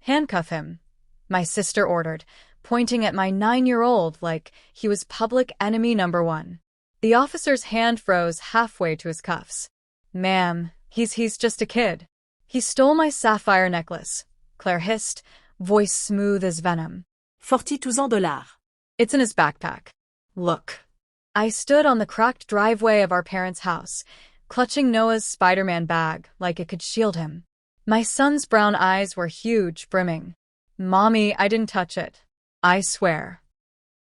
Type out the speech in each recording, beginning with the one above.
Handcuff him, my sister ordered, pointing at my 9-year-old like he was public enemy number one. The officer's hand froze halfway to his cuffs. Ma'am, he's just a kid. He stole my sapphire necklace, Claire hissed, voice smooth as venom. 42 dollars. It's in his backpack. Look. I stood on the cracked driveway of our parents' house, clutching Noah's Spider-Man bag like it could shield him. My son's brown eyes were huge, brimming. Mommy, I didn't touch it. I swear.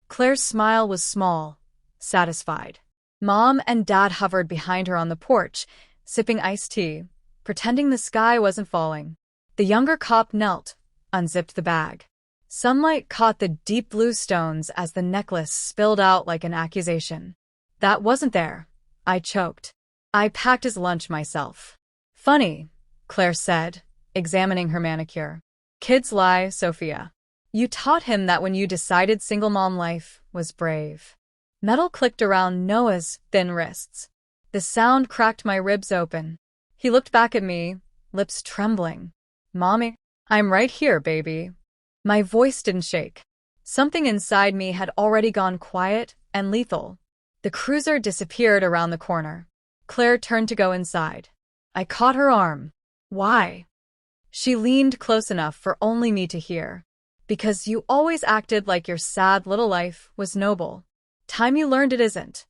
Claire's smile was small, satisfied. Mom and Dad hovered behind her on the porch, sipping iced tea, pretending the sky wasn't falling. The younger cop knelt, unzipped the bag. Sunlight caught the deep blue stones as the necklace spilled out like an accusation. That wasn't there. I choked. I packed his lunch myself. Funny, Claire said, examining her manicure. Kids lie, Sophia. You taught him that when you decided single mom life was brave. Metal clicked around Noah's thin wrists. The sound cracked my ribs open. He looked back at me, lips trembling. Mommy, I'm right here, baby. My voice didn't shake. Something inside me had already gone quiet and lethal. The cruiser disappeared around the corner. Claire turned to go inside. I caught her arm. Why? She leaned close enough for only me to hear. Because you always acted like your sad little life was noble. Time you learned it isn't.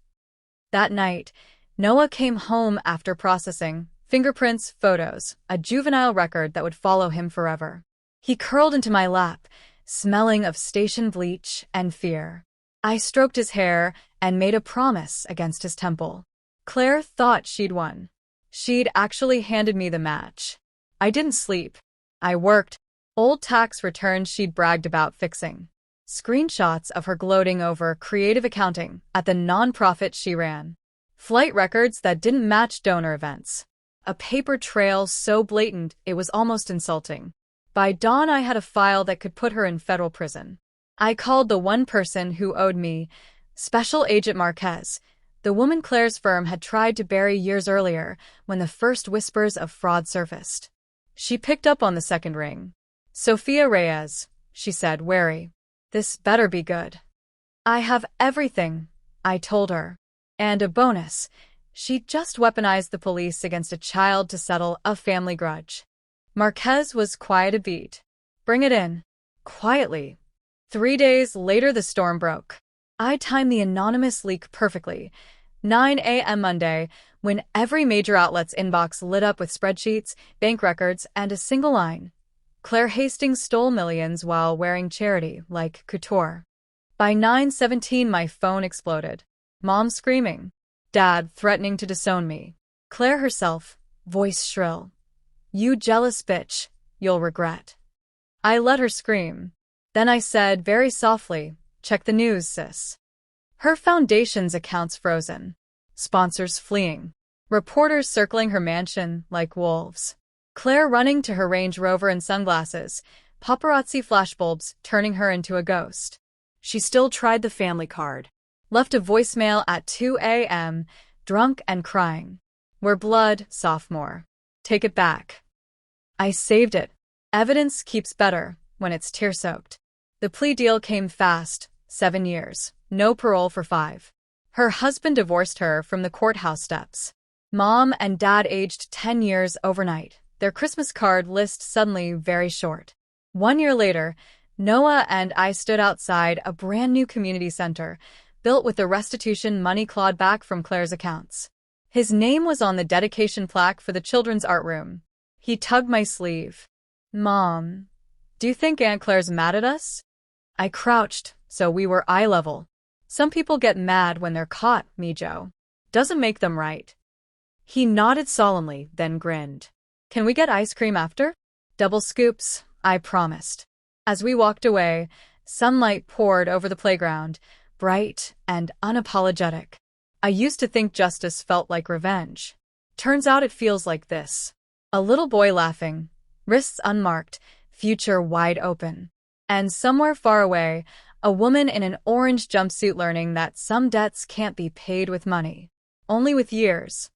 That night, Noah came home after processing fingerprints, photos, a juvenile record that would follow him forever. He curled into my lap, smelling of station bleach and fear. I stroked his hair and made a promise against his temple. Claire thought she'd won. She'd actually handed me the match. I didn't sleep. I worked. Old tax returns she'd bragged about fixing. Screenshots of her gloating over creative accounting at the nonprofit she ran. Flight records that didn't match donor events. A paper trail so blatant it was almost insulting. By dawn I had a file that could put her in federal prison. I called the one person who owed me, Special Agent Marquez, the woman Claire's firm had tried to bury years earlier when the first whispers of fraud surfaced. She picked up on the second ring. Sophia Reyes, she said, wary. This better be good. I have everything, I told her. And a bonus. She just weaponized the police against a child to settle a family grudge. Marquez was quiet a beat. Bring it in. Quietly. 3 days later the storm broke. I timed the anonymous leak perfectly. 9 a.m. Monday, when every major outlet's inbox lit up with spreadsheets, bank records, and a single line. Claire Hastings stole millions while wearing charity like couture. By 9:17 my phone exploded. Mom screaming. Dad threatening to disown me. Claire herself, voice shrill. You jealous bitch, you'll regret. I let her scream. Then I said very softly, check the news, sis. Her foundation's accounts frozen. Sponsors fleeing. Reporters circling her mansion like wolves. Claire running to her Range Rover and sunglasses, paparazzi flashbulbs turning her into a ghost. She still tried the family card. Left a voicemail at 2 a.m., drunk and crying. We're blood, sophomore. Take it back. I saved it. Evidence keeps better when it's tear-soaked. The plea deal came fast, 7 years, no parole for 5. Her husband divorced her from the courthouse steps. Mom and Dad aged 10 years overnight. Their Christmas card list suddenly very short. 1 year later, Noah and I stood outside a brand new community center, built with the restitution money clawed back from Claire's accounts. His name was on the dedication plaque for the children's art room. He tugged my sleeve. Mom, do you think Aunt Claire's mad at us? I crouched, so we were eye level. Some people get mad when they're caught, Mijo. Doesn't make them right. He nodded solemnly, then grinned. Can we get ice cream after? Double scoops, I promised. As we walked away, sunlight poured over the playground, bright and unapologetic. I used to think justice felt like revenge. Turns out it feels like this. A little boy laughing, wrists unmarked, future wide open. And somewhere far away, a woman in an orange jumpsuit learning that some debts can't be paid with money, only with years.